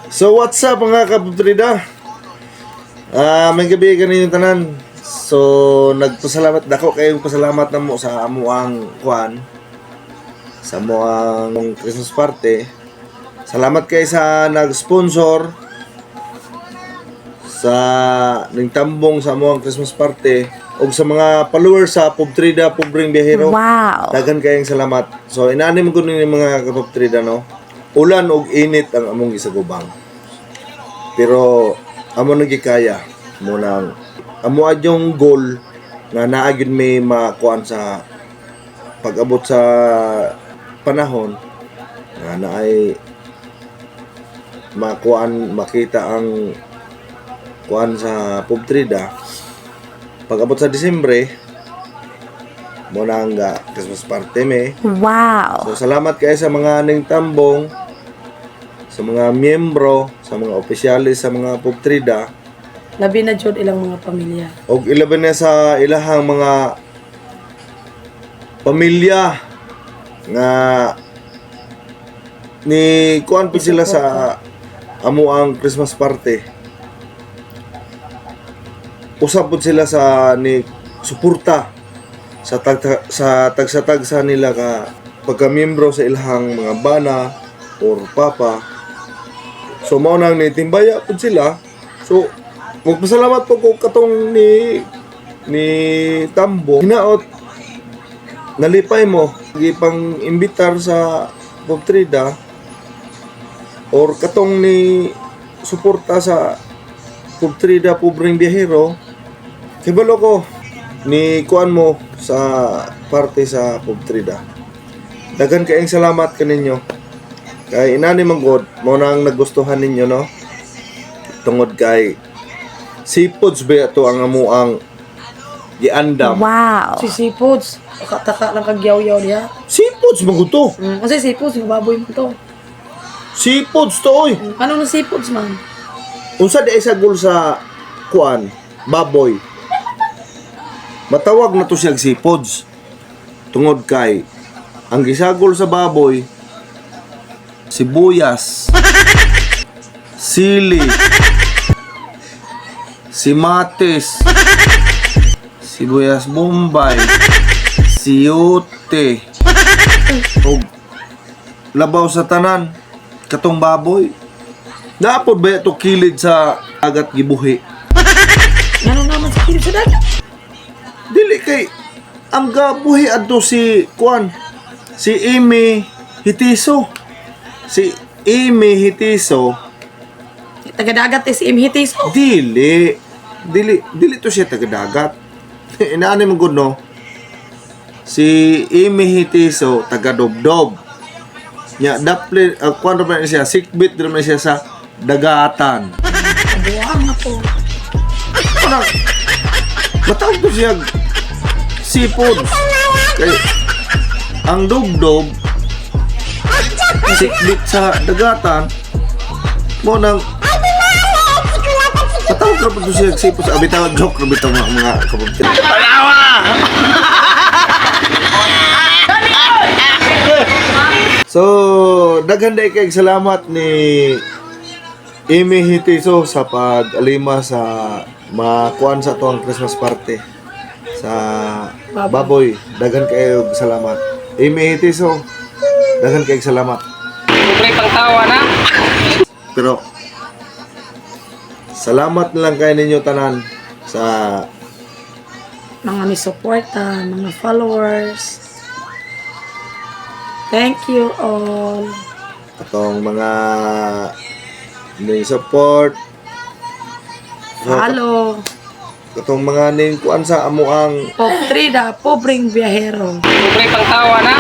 So what's up mga kaputrida? May gabi kaninyo tanan. So nagpasalamat dako kayong pasalamat na mo sa amuang kuan, sa amuang Christmas party. Salamat kay sa nag-sponsor sa ningtambong sa amuang Christmas party ug sa mga followers sa Pubtrida Pobreng Biyahero. Wow. Daghan kayong salamat. So inanim ko ni mga kaputrida, no. Ulan ug init ang among gisagubang. Pero amo nagikaya mo nang amo adyong goal nga naa gyud may makuan sa pag-abot sa panahon nga naay makuan makita ang kuan sa Pubtrida pag-abot sa Disyembre mo nang Christmas party me. Wow. So salamat kayo sa mga ningtambong, sa mga miyembro, sa mga opisyalis sa mga Pubtrida. Labi na jud ilang mga pamilya. Og ilaban na sa ilahang mga pamilya nga ni kuan pa sila sa amo ang Christmas party. Usab pud sila sa ni suporta sa tagsa nila ka pagka-miyembro sa ilahang mga bana or papa. So mao nang nitimbaya pud sila. So magpasalamat po ko katong ni Tambo. Hinaot nalipay mo gipang imbitar sa Pubtrida or katong ni suporta sa Pubtrida Pobreng Biyahero. Kibalo ko ni kuan mo sa parte sa Pubtrida. Daghan kayong salamat kaninyo. Kay inani man god mo nang nagustuhan ninyo, no. Tungod kay seafoods ba ito ang amuang giandam. Wow. Si seafoods, taka lang kagyaw-yaw niya. Seafoods maguto. Kasi seafoods, yung baboy mo to. Seafoods to oy. Ano na seafoods man? Unsa di sa gul sa kuan, baboy. Matawag na to siya seafoods. Tungod kay ang gisagol sa baboy sibuyas, sili, simates, sibuyas bombay, siyote, ug labaw sa tanan katong baboy. Naapod ba ito kilid sa agat gibuhi? Ano naman sa kilid sa dagat? Dili kay ang gabuhi adto si kuan, si Amy Hitiso. Si Amy Hitiso Taga-dagat is imhitis. dili to siya taga-dagat. Inaani mo gud, no? Si Amy Hitiso taga Dobdob. Nya daple kuan ra siya, sikbit ra siya sa dagatan. Buwang na po. Parang matawag to siya seafood. Kay ang Dobdob sikbit sa dagatan mo nang matawag ra po to siya seafood. Abitaw joke ra bitaw mga kapatid. So, daghan day kay salamat ni Amy Hitiso sa pag-alima sa makuan sa tuwang Christmas party sa baboy. Daghan kayo salamat. Amy Hitiso, daghan kayo salamat. Pre pangtawa na. Pero salamat na lang kayo ninyo tanan sa Mga may suporta, mga followers. Thank you all. atong mga ning support. Follow. Katong mga ning kuan sa amo ang Pubtrida Pobreng Biyahero. Pre pangtawa na.